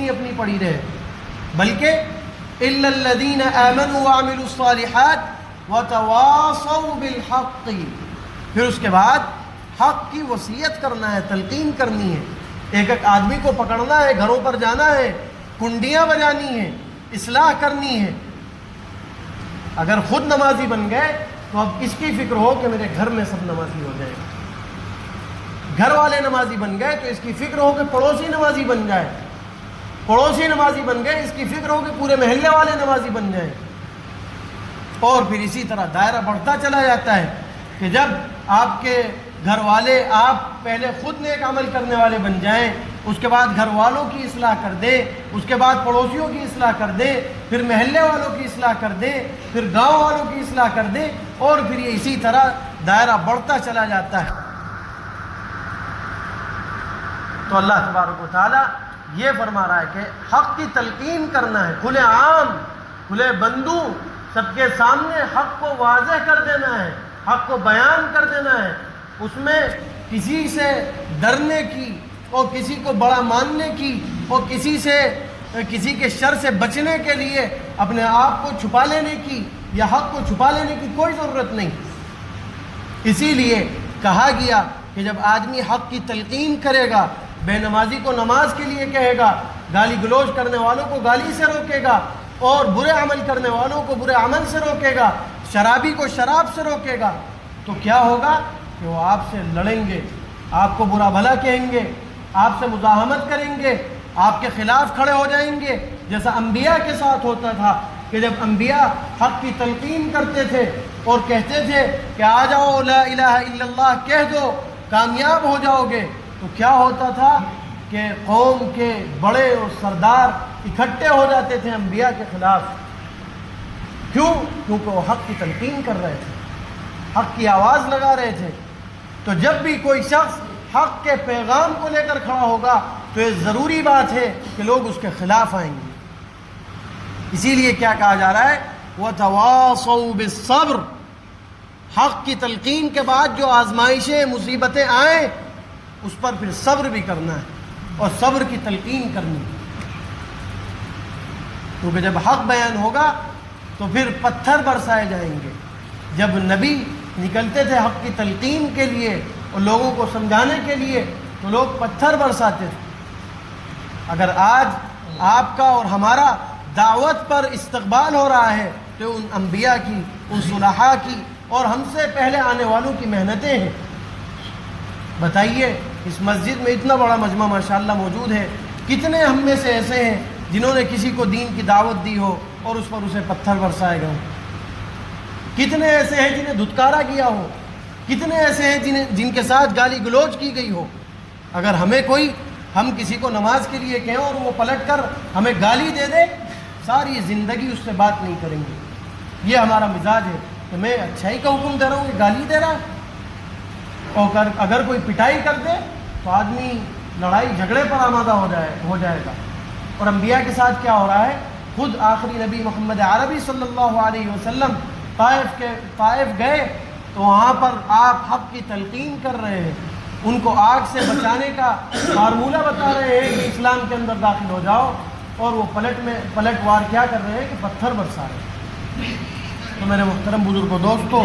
اپنی اپنی پڑی رہے، بلکہ الا الذین آمنوا وعملوا الصالحات وتواصوا بالحق، پھر اس کے بعد حق کی وصیت کرنا ہے، تلقین کرنی ہے، ایک ایک آدمی کو پکڑنا ہے، گھروں پر جانا ہے، کنڈیاں بجانی ہیں، اصلاح کرنی ہے۔ اگر خود نمازی بن گئے تو اب اس کی فکر ہو کہ میرے گھر میں سب نمازی ہو جائے، گھر والے نمازی بن گئے تو اس کی فکر ہو کہ پڑوسی نمازی بن جائے، پڑوسی نمازی بن گئے اس کی فکر ہو کہ پورے محلے والے نمازی بن جائیں، اور پھر اسی طرح دائرہ بڑھتا چلا جاتا ہے کہ جب آپ کے گھر والے، آپ پہلے خود نیک عمل کرنے والے بن جائیں، اس کے بعد گھر والوں کی اصلاح کر دیں، اس کے بعد پڑوسیوں کی اصلاح کر دیں، پھر محلے والوں کی اصلاح کر دیں، پھر گاؤں والوں کی اصلاح کر دیں، اور پھر یہ اسی طرح دائرہ بڑھتا چلا جاتا ہے۔ تو اللہ تبارک و تعالیٰ یہ فرما رہا ہے کہ حق کی تلقین کرنا ہے، کھلے عام، کھلے بندو، سب کے سامنے حق کو واضح کر دینا ہے، حق کو بیان کر دینا ہے، اس میں کسی سے ڈرنے کی اور کسی کو بڑا ماننے کی اور کسی کے شر سے بچنے کے لیے اپنے آپ کو چھپا لینے کی یا حق کو چھپا لینے کی کوئی ضرورت نہیں۔ اسی لیے کہا گیا کہ جب آدمی حق کی تلقین کرے گا، بے نمازی کو نماز کے لیے کہے گا، گالی گلوچ کرنے والوں کو گالی سے روکے گا، اور برے عمل کرنے والوں کو برے عمل سے روکے گا، شرابی کو شراب سے روکے گا، تو کیا ہوگا کہ وہ آپ سے لڑیں گے، آپ کو برا بھلا کہیں گے، آپ سے مزاحمت کریں گے، آپ کے خلاف کھڑے ہو جائیں گے، جیسا انبیاء کے ساتھ ہوتا تھا کہ جب انبیاء حق کی تلقین کرتے تھے اور کہتے تھے کہ آ جاؤ لا الہ الا اللہ کہہ دو، کامیاب ہو جاؤ گے، تو کیا ہوتا تھا کہ قوم کے بڑے اور سردار اکٹھے ہو جاتے تھے انبیاء کے خلاف۔ کیوں؟ کیونکہ وہ حق کی تلقین کر رہے تھے، حق کی آواز لگا رہے تھے۔ تو جب بھی کوئی شخص حق کے پیغام کو لے کر کھڑا ہوگا تو یہ ضروری بات ہے کہ لوگ اس کے خلاف آئیں گے۔ اسی لیے کیا کہا جا رہا ہے وَتَوَاصَوْا بِالصَّبْرِ، حق کی تلقین کے بعد جو آزمائشیں، مصیبتیں آئیں اس پر پھر صبر بھی کرنا ہے اور صبر کی تلقین کرنی ہے، کیونکہ جب حق بیان ہوگا تو پھر پتھر برسائے جائیں گے۔ جب نبی نکلتے تھے حق کی تلقین کے لیے اور لوگوں کو سمجھانے کے لیے تو لوگ پتھر برساتے تھے۔ اگر آج آپ کا اور ہمارا دعوت پر استقبال ہو رہا ہے تو ان انبیاء کی، ان صلحاء کی اور ہم سے پہلے آنے والوں کی محنتیں ہیں۔ بتائیے اس مسجد میں اتنا بڑا مجمع ماشاءاللہ موجود ہے، کتنے ہم میں سے ایسے ہیں جنہوں نے کسی کو دین کی دعوت دی ہو اور اس پر اسے پتھر برسائے گئے ہوں؟ کتنے ایسے ہیں جنہیں دھتکارا کیا ہو؟ کتنے ایسے ہیں جن کے ساتھ گالی گلوچ کی گئی ہو؟ اگر ہم کسی کو نماز کے لیے کہیں اور وہ پلٹ کر ہمیں گالی دے دے، ساری زندگی اس سے بات نہیں کریں گے۔ یہ ہمارا مزاج ہے کہ میں اچھائی کا حکم دے رہا ہوں کہ گالی دے رہا ہے، اور اگر کوئی پٹائی کر دے تو آدمی لڑائی جھگڑے پر آمادہ ہو جائے گا۔ اور انبیاء کے ساتھ کیا ہو رہا ہے؟ خود آخری نبی محمد عربی صلی اللہ علیہ وسلم طائف گئے تو وہاں پر آپ حق کی تلقین کر رہے ہیں، ان کو آگ سے بچانے کا فارمولہ بتا رہے ہیں کہ اسلام کے اندر داخل ہو جاؤ، اور وہ پلٹ وار کیا کر رہے ہیں کہ پتھر برسا رہے ہیں۔ تو میرے محترم بزرگوں، دوستو،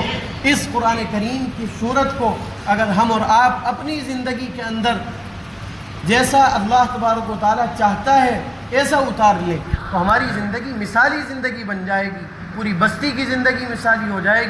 اس قرآن کریم کی صورت کو اگر ہم اور آپ اپنی زندگی کے اندر جیسا اللہ تبارک و تعالیٰ چاہتا ہے ایسا اتار لیں تو ہماری زندگی مثالی زندگی بن جائے گی، پوری بستی کی زندگی مثالی ہو جائے گی۔